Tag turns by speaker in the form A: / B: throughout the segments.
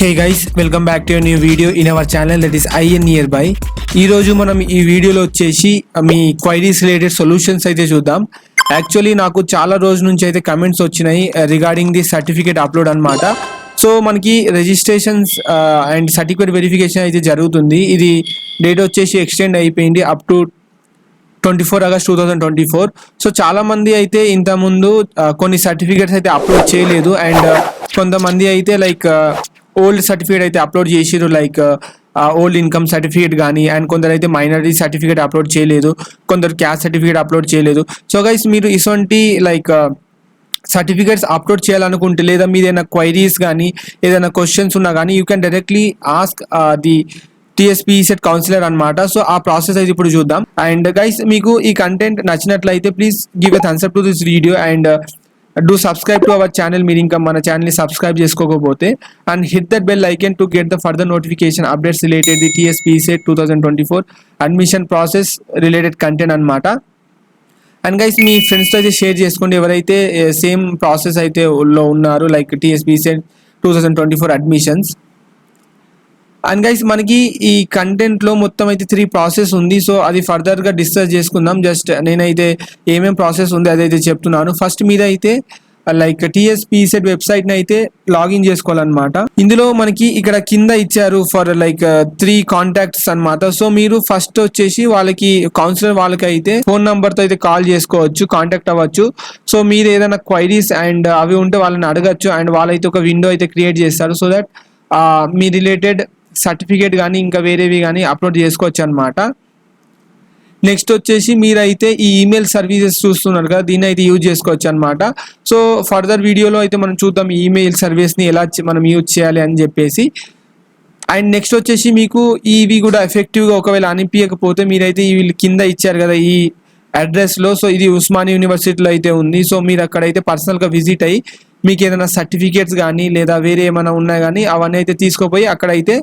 A: Hey guys, welcome back to a new video in our channel that is IN Nearby. ఈ రోజు మనం ఈ వీడియోలో వచ్చేసి మీ క్వైరీస్ రిలేటెడ్ సొల్యూషన్స్ అయితే చూద్దాం. యాక్చువల్లీ నాకు చాలా రోజుల నుంచి అయితే కమెంట్స్ వచ్చినాయి రిగార్డింగ్ ది సర్టిఫికేట్ అప్లోడ్ అన్నమాట. సో మనకి రిజిస్ట్రేషన్స్ అండ్ సర్టిఫికేట్ వెరిఫికేషన్ అయితే జరుగుతుంది. ఇది డేట్ వచ్చేసి ఎక్స్టెండ్ అయిపోయింది అప్ టు 24 ఆగస్ట్ 2024. సో చాలా మంది అయితే ఇంతకుముందు కొన్ని సర్టిఫికేట్స్ అయితే అప్లోడ్ చేయలేదు అండ్ కొంతమంది అయితే లైక్ ఓల్డ్ సర్టిఫికేట్ అయితే అప్లోడ్ చేసిరు లైక్ ఓల్డ్ ఇన్కమ్ సర్టిఫికేట్ కానీ అండ్ కొందరు అయితే మైనారిటీ సర్టిఫికేట్ అప్లోడ్ చేయలేదు, కొందరు క్యాస్ట్ సర్టిఫికేట్ అప్లోడ్ చేయలేదు. సో గైస్ మీరు ఇటువంటి లైక్ సర్టిఫికేట్స్ అప్లోడ్ చేయాలనుకుంటే లేదా మీద ఏదైనా క్వైరీస్ కానీ ఏదైనా క్వశ్చన్స్ ఉన్నా కానీ you can directly ask the TSPSET counsellor అనమాట. సో ఆ ప్రాసెస్ అయితే ఇప్పుడు చూద్దాం. అండ్ గైస్ మీకు ఈ కంటెంట్ నచ్చినట్లయితే please give a thumbs up to this video and do subscribe to our channel. మీరు ఇంకా మన ఛానల్ని సబ్స్క్రైబ్ చేసుకోకపోతే and hit that bell icon to get the further notification updates related the TSPSET 2024 admission process related content అనమాట. And guys మీ ఫ్రెండ్స్తో అయితే share చేసుకోండి ఎవరైతే సేమ్ ప్రాసెస్ అయితే లో ఉన్నారు లైక్ టీఎస్పీసెట్ 2024 అడ్మిషన్స్. అండ్ గైస్ మనకి ఈ కంటెంట్లో మొత్తం అయితే 3 ప్రాసెస్ ఉంది. సో అది ఫర్దర్గా డిస్కస్ చేసుకుందాం. జస్ట్ నేనైతే ఏమేం ప్రాసెస్ ఉంది అదైతే చెప్తున్నాను. ఫస్ట్ మీద అయితే లైక్ టీఎస్పీసెట్ వెబ్సైట్ని అయితే లాగిన్ చేసుకోవాలన్నమాట. ఇందులో మనకి ఇక్కడ కింద ఇచ్చారు ఫర్ లైక్ 3 కాంటాక్ట్స్ అనమాట. సో మీరు ఫస్ట్ వచ్చేసి వాళ్ళకి కౌన్సిలర్ వాళ్ళకి అయితే ఫోన్ నెంబర్తో అయితే కాల్ చేసుకోవచ్చు, కాంటాక్ట్ అవ్వచ్చు. సో మీరు ఏదైనా క్వైరీస్ అండ్ అవి ఉంటే వాళ్ళని అడగచ్చు అండ్ వాళ్ళైతే ఒక విండో అయితే క్రియేట్ చేస్తారు. So that me related certificate కానీ ఇంకా వేరేవి కానీ అప్లోడ్ చేసుకోవచ్చు అనమాట. నెక్స్ట్ వచ్చేసి మీరైతే ఈ ఈమెయిల్ సర్వీసెస్ చూస్తున్నారు కదా, దీన్ని అయితే యూజ్ చేసుకోవచ్చు అనమాట. సో ఫర్దర్ వీడియోలో అయితే మనం చూద్దాం ఈ ఈమెయిల్ సర్వీస్ని ఎలా మనం యూజ్ చేయాలి అని చెప్పేసి. అండ్ నెక్స్ట్ వచ్చేసి మీకు ఇవి కూడా ఎఫెక్టివ్గా ఒకవేళ అనిపించకపోతే మీరైతే వీళ్ళు కింద ఇచ్చారు కదా ఈ అడ్రస్లో. సో ఇది ఉస్మానియా యూనివర్సిటీలో అయితే ఉంది. సో మీరు అక్కడైతే పర్సనల్గా విజిట్ అయ్యి మీకు ఏదైనా సర్టిఫికేట్స్ కానీ లేదా వేరే ఏమైనా ఉన్నా కానీ అవన్నీ అయితే తీసుకుపోయి అక్కడైతే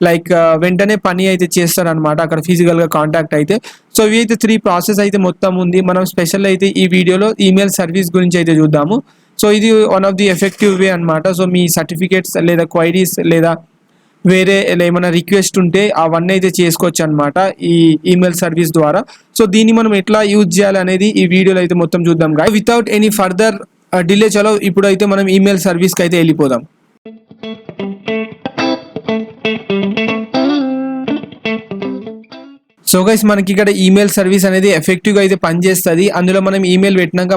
A: లైక్ వెంటనే పని అయితే చేస్తారనమాట అక్కడ ఫిజికల్గా కాంటాక్ట్ అయితే. సో ఇవి అయితే 3 ప్రాసెస్ అయితే మొత్తం ఉంది. మనం స్పెషల్ అయితే ఈ వీడియోలో ఈమెయిల్ సర్వీస్ గురించి అయితే చూద్దాము. సో ఇది one of the effective way అనమాట. సో మీ సర్టిఫికేట్స్ లేదా క్వైరీస్ లేదా వేరే ఏమైనా రిక్వెస్ట్ ఉంటే అవన్నీ అయితే చేసుకోవచ్చు అనమాట ఈ ఈమెయిల్ సర్వీస్ ద్వారా. సో దీన్ని మనం ఎట్లా యూజ్ చేయాలి అనేది ఈ వీడియోలో అయితే మొత్తం చూద్దాం. వితౌట్ ఎనీ ఫర్దర్ డిలే చలో ఇప్పుడు అయితే మనం ఈమెయిల్ సర్వీస్కి అయితే వెళ్ళిపోదాం. సో గైస్ మనకి ఇక్కడ ఈమెయిల్ సర్వీస్ అనేది ఎఫెక్టివ్గా అయితే పనిచేస్తుంది. అందులో మనం ఈమెయిల్ పెట్టినాక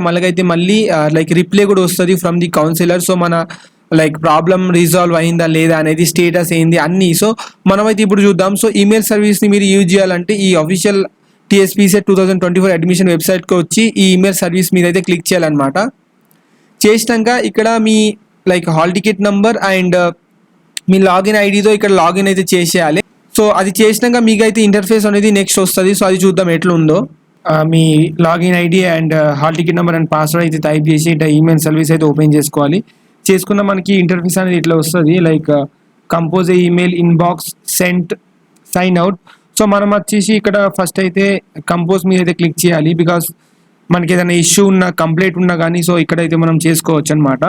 A: మళ్ళీ లైక్ రిప్లై కూడా వస్తుంది ఫ్రమ్ ది కౌన్సిలర్. సో మన లైక్ ప్రాబ్లం రిజాల్వ్ అయిందా లేదా అనేది స్టేటస్ ఏంది అన్నీ. సో మనమైతే ఇప్పుడు చూద్దాం. సో ఈమెయిల్ సర్వీస్ని మీరు యూజ్ చేయాలంటే ఈ అఫీషియల్ టీఎస్పీసెట్ 2024 అడ్మిషన్ వెబ్సైట్కి వచ్చి ఈ ఈమెయిల్ సర్వీస్ మీద అయితే క్లిక్ చేయాలన్నమాట. చేసినాక ఇక్కడ మీ like hall ticket number and మీ లాగిన్ ఐడితో ఇక్కడ లాగిన్ అయితే చేసేయాలి. సో అది చేసినాక మీకు అయితే ఇంటర్ఫేస్ అనేది నెక్స్ట్ వస్తుంది. సో అది చూద్దాం ఎట్లుందో. మీ login ID and hall ticket number and password అయితే టైప్ చేసి ఇట్లా ఈమెయిల్ సర్వీస్ అయితే ఓపెన్ చేసుకోవాలి. చేసుకున్న మనకి ఇంటర్ఫేస్ అనేది ఇట్లా వస్తుంది like compose a email inbox sent sign out. So మనం వచ్చేసి ఇక్కడ ఫస్ట్ అయితే కంపోజ్ మీద అయితే క్లిక్ చేయాలి బికాస్ మనకి ఏదైనా ఇష్యూ ఉన్నా కంప్లైంట్ ఉన్నా కానీ సో ఇక్కడైతే మనం చేసుకోవచ్చు అనమాట.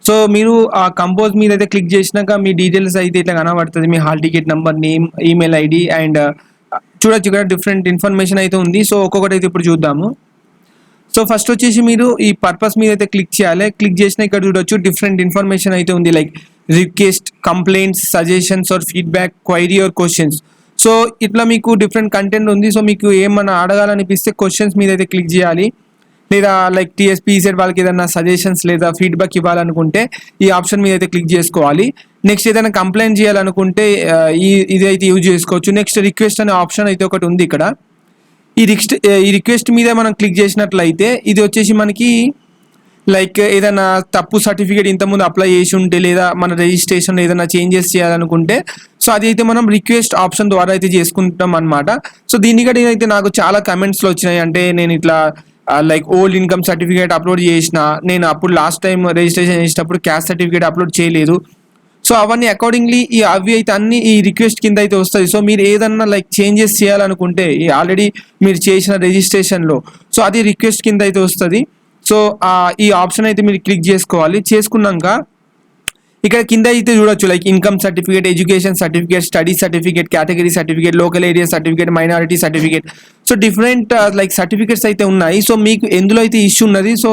A: సో మీరు ఆ కంపోజ్ మీద అయితే క్లిక్ చేసినాక మీ డీటెయిల్స్ అయితే ఇట్లా కనబడుతుంది. మీ hall ticket number, name, email ID and చూడొచ్చు ఇక్కడ డిఫరెంట్ ఇన్ఫర్మేషన్ అయితే ఉంది. సో ఒక్కొక్కటి అయితే ఇప్పుడు చూద్దాము. సో ఫస్ట్ వచ్చేసి మీరు ఈ పర్పస్ మీద అయితే క్లిక్ చేయాలి. క్లిక్ చేసిన ఇక్కడ చూడొచ్చు డిఫరెంట్ ఇన్ఫర్మేషన్ అయితే ఉంది like request, complaints, suggestions or feedback, query or questions. So ఇట్లా మీకు డిఫరెంట్ కంటెంట్ ఉంది. సో మీకు ఏమన్నా అడగాలనిపిస్తే క్వశ్చన్స్ మీద అయితే క్లిక్ చేయాలి. లేదా లైక్ టీఎస్పీసెట్ వాళ్ళకి ఏదైనా సజెషన్స్ లేదా ఫీడ్బ్యాక్ ఇవ్వాలనుకుంటే ఈ ఆప్షన్ మీద అయితే క్లిక్ చేసుకోవాలి. నెక్స్ట్ ఏదైనా కంప్లైంట్ చేయాలనుకుంటే ఇది అయితే యూజ్ చేసుకోవచ్చు. నెక్స్ట్ రిక్వెస్ట్ అనే ఆప్షన్ అయితే ఒకటి ఉంది ఇక్కడ. ఈ రిక్వెస్ట్ మీద మనం క్లిక్ చేసినట్లయితే ఇది వచ్చేసి మనకి లైక్ ఏదైనా తప్పు సర్టిఫికేట్ ఇంతకుముందు అప్లై చేసి ఉంటే లేదా మన రిజిస్ట్రేషన్ ఏదైనా చేంజెస్ చేయాలనుకుంటే సో అది అయితే మనం రిక్వెస్ట్ ఆప్షన్ ద్వారా అయితే చేసుకుంటాం అనమాట. సో దీన్ని కూడా అయితే నాకు చాలా కమెంట్స్లో వచ్చినాయి. అంటే నేను ఇట్లా like old income certificate upload చేసిన, నేను అప్పుడు లాస్ట్ టైం రిజిస్ట్రేషన్ చేసేటప్పుడు క్యాస్ట్ సర్టిఫికేట్ అప్లోడ్ చేయలేదు. సో అవన్నీ అకార్డింగ్లీ అవి అయితే అన్ని ఈ రిక్వెస్ట్ కింద అయితే వస్తుంది. సో మీరు ఏదన్నా లైక్ చేంజెస్ చేయాలనుకుంటే ఆల్రెడీ మీరు చేసిన రిజిస్ట్రేషన్లో సో అది రిక్వెస్ట్ కింద అయితే వస్తుంది. సో ఈ ఆప్షన్ అయితే మీరు క్లిక్ చేసుకోవాలి. చేసుకున్నాక ఇక్కడ కింద అయితే చూడొచ్చు like income certificate, education certificate, study certificate, category certificate, local area certificate, minority certificate. So different like certificates అయితే ఉన్నాయి. సో మీకు ఎందులో అయితే ఇష్యూ ఉన్నది సో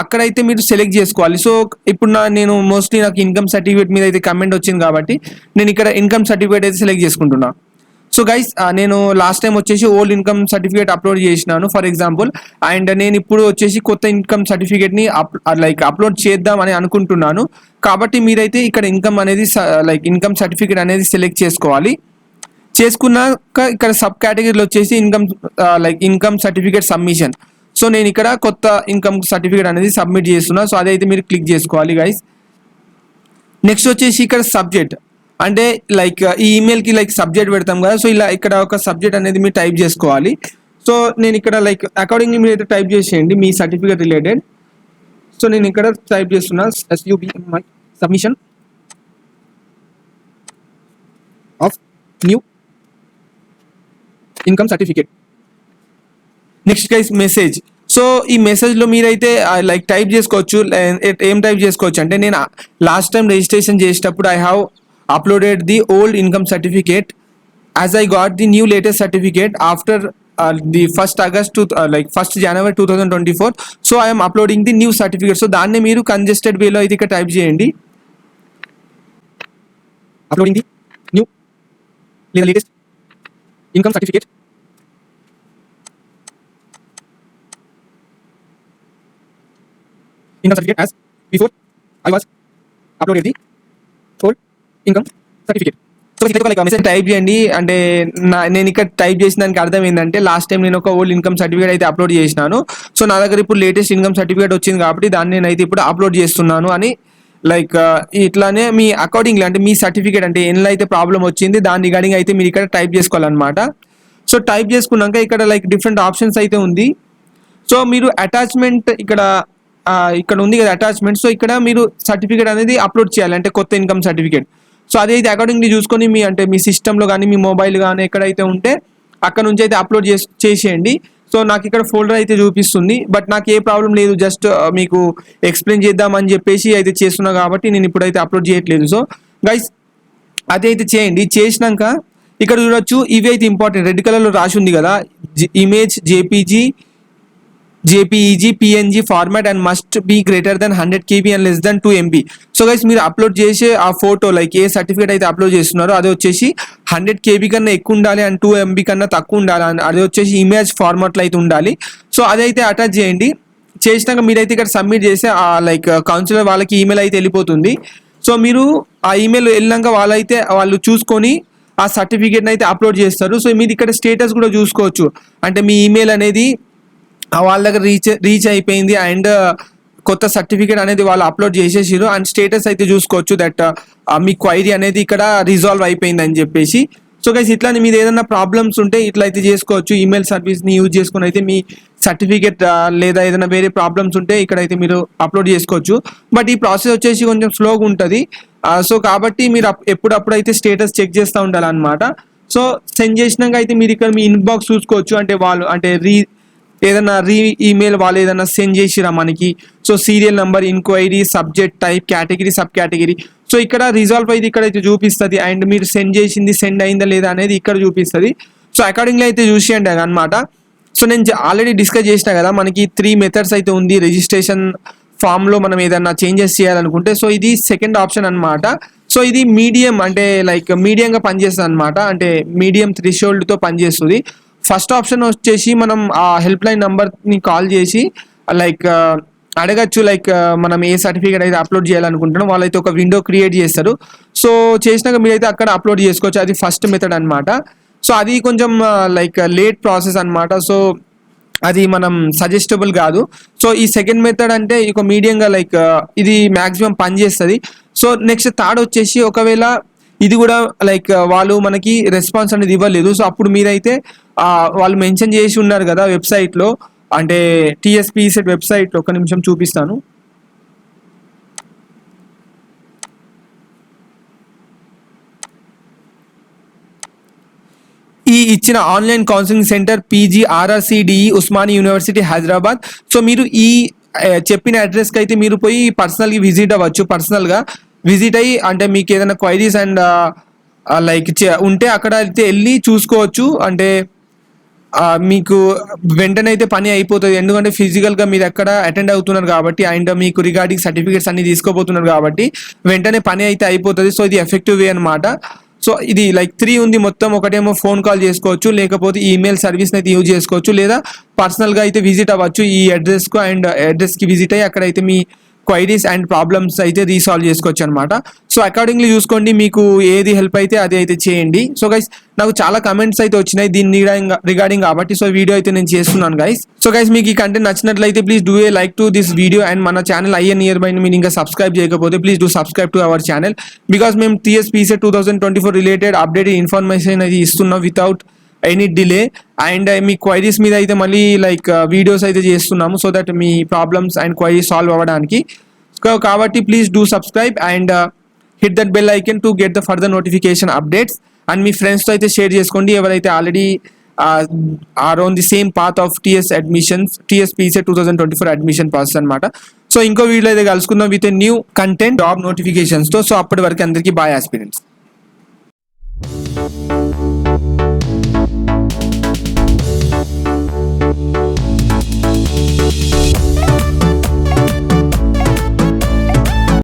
A: అక్కడైతే మీరు సెలెక్ట్ చేసుకోవాలి. సో ఇప్పుడు నేను మోస్ట్లీ నాకు ఇన్కమ్ సర్టిఫికేట్ మీద అయితే కమెంట్ వచ్చింది కాబట్టి నేను ఇక్కడ ఇన్కమ్ సర్టిఫికేట్ అయితే సెలెక్ట్ చేసుకుంటున్నా. సో గైస్ నేను లాస్ట్ టైం వచ్చేసి ఓల్డ్ ఇన్కమ్ సర్టిఫికేట్ అప్లోడ్ చేసినాను ఫర్ ఎగ్జాంపుల్, అండ్ నేను ఇప్పుడు వచ్చేసి కొత్త ఇన్కమ్ సర్టిఫికేట్ని అప్లోడ్ చేద్దాం అని అనుకుంటున్నాను. కాబట్టి మీరైతే ఇక్కడ ఇన్కమ్ అనేది లైక్ ఇన్కమ్ సర్టిఫికేట్ అనేది సెలెక్ట్ చేసుకోవాలి. చేసుకున్నాక ఇక్కడ సబ్ కేటగిరీలో వచ్చేసి ఇన్కమ్ సర్టిఫికేట్ సబ్మిషన్. సో నేను ఇక్కడ కొత్త ఇన్కమ్ సర్టిఫికేట్ అనేది సబ్మిట్ చేస్తున్నా. సో అదైతే మీరు క్లిక్ చేసుకోవాలి గైస్. నెక్స్ట్ వచ్చేసి ఇక్కడ సబ్జెక్ట్ అంటే లైక్ ఈ ఈమెయిల్కి లైక్ సబ్జెక్ట్ పెడతాం కదా, సో ఇలా ఇక్కడ ఒక సబ్జెక్ట్ అనేది మీరు టైప్ చేసుకోవాలి. సో నేను ఇక్కడ లైక్ అకార్డింగ్లీ మీరు అయితే టైప్ చేసేయండి మీ సర్టిఫికేట్ రిలేటెడ్. సో నేను ఇక్కడ టైప్ చేస్తున్నా SUBMI submission of new income certificate. Next guys message. So ఈ మెసేజ్లో మీరైతే లైక్ టైప్ చేసుకోవచ్చు. ఏం టైప్ చేసుకోవచ్చు అంటే నేను లాస్ట్ టైం రిజిస్ట్రేషన్ చేసేటప్పుడు I have uploaded the old income certificate as I got the new latest certificate after the 1st August to 1st January 2024. So I am uploading the new certificate. So దాన్ని మీరు congested way లో అయితే ఇక్కడ type చేయండి. uploading the new latest income certificate as before I was uploaded the old income certificate. So ఇక్కడ ఒక message type చేయండి. అంటే నేను ఇక్కడ టైప్ చేసిన దానికి అర్థం ఏంటంటే లాస్ట్ టైం నేను ఒక ఓల్డ్ ఇన్కమ్ సర్టిఫికేట్ అయితే అప్లోడ్ చేసినాను. సో నా దగ్గర ఇప్పుడు లేటెస్ట్ ఇన్కమ్ సర్టిఫికేట్ వచ్చింది కాబట్టి దాన్ని నేనైతే ఇప్పుడు అప్లోడ్ చేస్తున్నాను అని లైక్ ఇట్లానే మీ అకార్డింగ్లీ అంటే మీ సర్టిఫికేట్ అంటే ఎన్లో అయితే ప్రాబ్లం వచ్చింది దాని రిగార్డింగ్ అయితే మీరు ఇక్కడ టైప్ చేసుకోవాలన్నమాట. సో టైప్ చేసుకున్నాక ఇక్కడ లైక్ డిఫరెంట్ ఆప్షన్స్ అయితే ఉంది. సో మీరు అటాచ్మెంట్ ఇక్కడ ఉంది కదా అటాచ్మెంట్. సో ఇక్కడ మీరు సర్టిఫికేట్ అనేది అప్లోడ్ చేయాలి అంటే కొత్త ఇన్కమ్ సర్టిఫికేట్. సో అదైతే అకార్డింగ్లీ చూసుకొని మీ సిస్టంలో కానీ మీ మొబైల్ కానీ ఎక్కడైతే ఉంటే అక్కడ నుంచి అయితే అప్లోడ్ చేసేయండి. సో నాకు ఇక్కడ ఫోల్డర్ అయితే చూపిస్తుంది బట్ నాకు ఏ ప్రాబ్లం లేదు, జస్ట్ మీకు ఎక్స్ప్లెయిన్ చేద్దామని చెప్పేసి అయితే చేస్తున్నా కాబట్టి నేను ఇప్పుడైతే అప్లోడ్ చేయట్లేదు. సో గైస్ అదైతే చేయండి. చేసినాక ఇక్కడ చూడొచ్చు ఇవి అయితే ఇంపార్టెంట్ రెడ్ కలర్లో రాసి ఉంది కదా image JPEG PNG format and must be greater than 100 KB and less than 2 MB. So guys మీరు అప్లోడ్ చేసే ఆ ఫోటో లైక్ ఏ సర్టిఫికేట్ అయితే అప్లోడ్ చేస్తున్నారో అది వచ్చేసి 100 KB కన్నా ఎక్కువ ఉండాలి అండ్ 2 MB కన్నా తక్కువ ఉండాలి. అది వచ్చేసి ఇమేజ్ ఫార్మాట్లో అయితే ఉండాలి. సో అదైతే అటాచ్ చేయండి. చేసినాక మీరైతే ఇక్కడ సబ్మిట్ చేసి లైక్ కౌన్సిలర్ వాళ్ళకి ఈమెయిల్ అయితే వెళ్ళిపోతుంది. సో మీరు ఆ ఈమెయిల్ వెళ్ళాక వాళ్ళు చూసుకొని ఆ సర్టిఫికేట్ని అయితే అప్లోడ్ చేస్తారు. సో మీరు ఇక్కడ స్టేటస్ కూడా చూసుకోవచ్చు అంటే మీ ఈమెయిల్ అనేది వాళ్ళ దగ్గర రీచ్ అయిపోయింది అండ్ కొత్త సర్టిఫికేట్ అనేది వాళ్ళు అప్లోడ్ చేసేసారు అండ్ స్టేటస్ అయితే చూసుకోవచ్చు దట్ మీ క్వైరీ అనేది ఇక్కడ రిజాల్వ్ అయిపోయింది అని చెప్పేసి. సో గైస్ ఇట్లా మీరు ఏదైనా ప్రాబ్లమ్స్ ఉంటే ఇట్లా అయితే చేసుకోవచ్చు. ఈమెయిల్ సర్వీస్ని యూజ్ చేసుకుని అయితే మీ సర్టిఫికేట్ లేదా ఏదైనా వేరే ప్రాబ్లమ్స్ ఉంటే ఇక్కడైతే మీరు అప్లోడ్ చేసుకోవచ్చు. బట్ ఈ ప్రాసెస్ వచ్చేసి కొంచెం స్లోగా ఉంటుంది. సో కాబట్టి మీరు ఎప్పుడప్పుడు అయితే స్టేటస్ చెక్ చేస్తూ ఉండాలన్నమాట. సో సెండ్ చేసినాక అయితే మీరు ఇక్కడ మీ ఇన్బాక్స్ చూసుకోవచ్చు అంటే వాళ్ళు అంటే ఏదైనా ఈమెయిల్ వాళ్ళు ఏదైనా సెండ్ చేసిరా మనకి. So serial number, enquiry, subject type, category, sub category. So ఇక్కడ రిజాల్వ్ అయితే ఇక్కడైతే చూపిస్తుంది అండ్ మీరు సెండ్ చేసింది సెండ్ అయిందా లేదా అనేది ఇక్కడ చూపిస్తుంది. సో అకార్డింగ్లీ అయితే చూసేయండి అనమాట. సో నేను ఆల్రెడీ డిస్కస్ చేసిన కదా మనకి 3 మెథడ్స్ అయితే ఉంది రిజిస్ట్రేషన్ ఫామ్లో మనం ఏదన్నా చేంజెస్ చేయాలనుకుంటే. సో ఇది సెకండ్ ఆప్షన్ అనమాట. సో ఇది మీడియం అంటే లైక్ మీడియంగా పనిచేస్తుంది అనమాట అంటే మీడియం థ్రెషోల్డ్తో పనిచేస్తుంది. ఫస్ట్ ఆప్షన్ వచ్చేసి మనం ఆ హెల్ప్ లైన్ నెంబర్ని కాల్ చేసి లైక్ అడగచ్చు లైక్ మనం ఏ సర్టిఫికేట్ అయితే అప్లోడ్ చేయాలనుకుంటున్నాం వాళ్ళైతే ఒక విండో క్రియేట్ చేస్తారు. సో చేసినాక మీరైతే అక్కడ అప్లోడ్ చేసుకోవచ్చు. అది ఫస్ట్ మెథడ్ అనమాట. సో అది కొంచెం లైక్ లేట్ ప్రాసెస్ అనమాట. సో అది మనం సజెస్టబుల్ కాదు. సో ఈ సెకండ్ మెథడ్ అంటే ఒక మీడియంగా లైక్ ఇది మ్యాక్సిమం పనిచేస్తుంది. సో నెక్స్ట్ థర్డ్ వచ్చేసి ఒకవేళ ఇది కూడా లైక్ వాళ్ళు మనకి రెస్పాన్స్ అనేది ఇవ్వలేదు. సో అప్పుడు మీరైతే వాళ్ళు మెన్షన్ చేసి ఉన్నారు కదా వెబ్సైట్లో అంటే TSPSET వెబ్సైట్లో ఒక నిమిషం చూపిస్తాను. ఈ ఇచ్చిన online counselling centre PGRRCDE Osmania university Hyderabad. So మీరు ఈ చెప్పిన అడ్రస్కి అయితే మీరు పోయి పర్సనల్గా విజిట్ అవ్వచ్చు పర్సనల్గా. విజిట్ అయ్యి అంటే మీకు ఏదైనా క్వైరీస్ అండ్ లైక్ ఉంటే అక్కడ అయితే వెళ్ళి చూసుకోవచ్చు. అంటే మీకు వెంటనే అయితే పని అయిపోతుంది, ఎందుకంటే ఫిజికల్గా మీరు ఎక్కడ అటెండ్ అవుతున్నారు కాబట్టి అండ్ మీకు రిగార్డింగ్ సర్టిఫికేట్స్ అన్ని తీసుకోబోతున్నారు కాబట్టి వెంటనే పని అయితే అయిపోతుంది. సో ఇది ఎఫెక్టివ్ వే అనమాట. సో ఇది లైక్ 3 ఉంది మొత్తం. ఒకటేమో ఫోన్ కాల్ చేసుకోవచ్చు, లేకపోతే ఈమెయిల్ సర్వీస్ని అయితే యూజ్ చేసుకోవచ్చు, లేదా పర్సనల్గా అయితే విజిట్ అవ్వచ్చు ఈ అడ్రస్కు అండ్ అడ్రస్కి విజిట్ అయ్యి అక్కడైతే మీ క్వైరీస్ అండ్ ప్రాబ్లమ్స్ అయితే రీసాల్వ్ చేసుకోవచ్చు అనమాట. సో అకార్డింగ్లీ చూసుకోండి, మీకు ఏది హెల్ప్ అయితే అది అయితే చేయండి. సో గైస్ నాకు చాలా కమెంట్స్ అయితే వచ్చినాయి దీన్ని రిగార్డింగ్ కాబట్టి సో వీడియో అయితే నేను చేస్తున్నాను గైస్. సో గైస్ మీకు ఈ కంటెంట్ నచ్చినట్లయితే please do a like to this video and మన ఛానల్ ఐఎన్ నియర్ బై మీరు ఇంకా సబ్స్క్రైబ్ చేయకపోతే please do subscribe to our channel. Because మేము TSPSET 2024 రిలేటెడ్ అప్డేటెడ్ ఇన్ఫర్మేషన్ అయితే ఇస్తున్నాం without any delay. And me queries మీద అయితే మళ్ళీ లైక్ వీడియోస్ అయితే చేస్తున్నాము so that me problems and queries solve అవ్వడానికి. కాబట్టి please do subscribe and hit that bell icon to get the further notification updates. And మీ ఫ్రెండ్స్తో అయితే షేర్ చేసుకోండి ఎవరైతే already are on the same path of TSPSET 2024 admission process అనమాట. So ఇంకో video అయితే కలుసుకుందాం విత్ న్యూ కంటెంట్ జాబ్ నోటిఫికేషన్స్తో. సో అప్పటి వరకు అందరికీ బాయ్ ఆస్పిరెంట్స్.